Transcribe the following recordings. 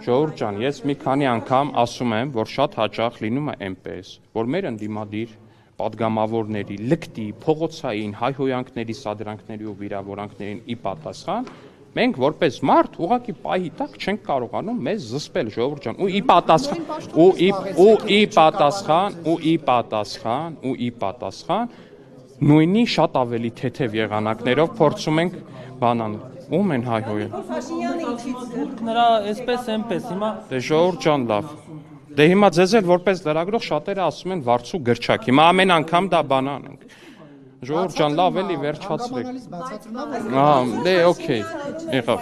Ժողովուրդ ջան, ես մի քանի անգամ ասում եմ, որ շատ հաճախ լինում է այնպես, որ մեր ընդդիմադիր պատգամավորների լկտի, փողոցային հայհոյանքների, սադրանքների ու վիրավորանքներին ի պատասխան մենք որպես մարդ ուղղակի պահի տակ չենք կարողանում մեզ զսպել, ժողովուրդ ջան, ու ի պատասխան նույնի շատ ավելի թեթև եղանակներով փորձում ենք բանանել։ Ում են հայհոյել։ Նրա այսպես այնպես հիմա Դե ժողովուրդ ջան, լավ։ Դե հիմա ձեզ էլ որպես լրագրող շատերը ասում են վարձու գրչակ։ Հիմա ամեն անգամ դա բանան ենք։ Ժողովուրդ ջան, լավ էլի վերջացրեք։ Դե օքեյ, եղավ։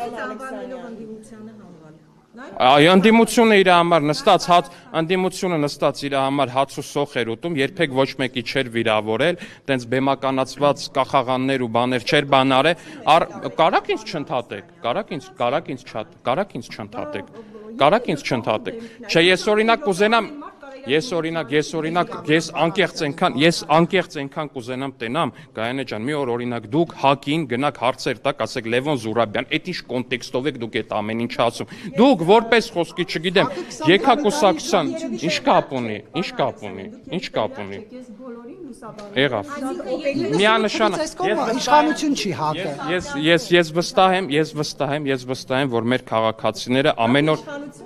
Ընդդիմությունը իր համար նստած իր համար հաց ու սոխ էր ուտում, երբեք ոչ մեկի չէր վիրավորել, տենց բեմականացված կախաղաններ ու բաներ չէր բանարել, կարաք ինձ չընդհատեք։ Չէ, ես օրինակ կուզենամ Ես անկեղծ այնքան կուզենամ տենամ, Գայանե ջան, մի օր օրինակ դուք հակին գնաք հարցեր տակ, ասեք Լևոն Զուրաբյան, այդ ինչ կոնտեքստով եք դուք այդ ամեն ինչ ասում։ Դուք որպես խոսքի, չգիտեմ, եկակուսակցության, ինչ կապ ունի։ Եղավ։ Միանշանակ իշխանություն չի հակը։ Ես վստահ եմ, որ մեր քաղաքացիները ամեն օր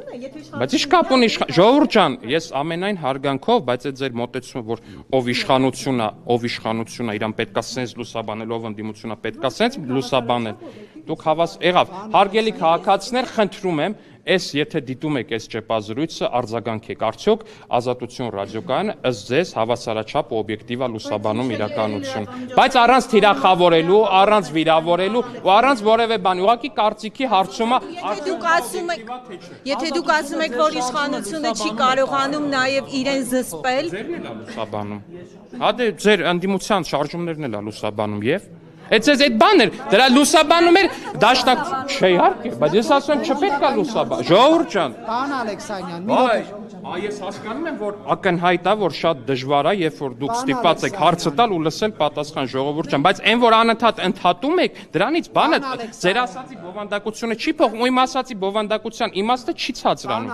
Բայց ինչ կապ ունի ժողովուրդ ջան, ես ամենայն հարգանքով, բայց այդ ձեր մոտեցումը, որ ով իշխանությունն է, իրան պետքա սենց լուսաբանել, ով ընդդիմությունն է պետքա սենց լուսաբանել։ Դուք եղավ, հարգելի քաղաքացիներ, խնդրում եմ, եթե դիտում եք այս ճեպազրույցը, արձագանքեք, արդյոք Ազատություն ռադիոկայանը ըստ ձեզ հավասարաչափ ու օբյեկտիվ է լուսաբանում իրականություն։ Բայց առանց թիրախավորելու, առանց վիրավորելու ու առանց որևէ բանի, ուղղակի կարծիքի հարցում է։ Եթե դուք ասում եք, որ իշխանությունը չի կարողանում նաև իրեն զսպել, լուսաբանում։ Հա դե ձեր ընդդիմության շարժումներն էլ է լուսաբանում եւ Այդ բան էր, դրա լուսաբանում էր դաշնակ, չէ իհարկե, բայց ես ասում եմ չպետք է լուսաբան, ժողովուրդ ջան։ Պարոն Ալեքսանյան, մի րոպե։ Ես հասկանում եմ, որ ակնհայտ է, որ շատ դժվար է, երբ որ դուք ստիպված եք հարցը տալ ու լսել պատասխան, ժողովուրդ ջան, բայց այն որ անընդհատ ընդհատում եք, դրանից բանը ձեր ասացի բովանդակությունը չի փոխվում, ու իմ ասացի բովանդակության իմաստը չի ցածրանում։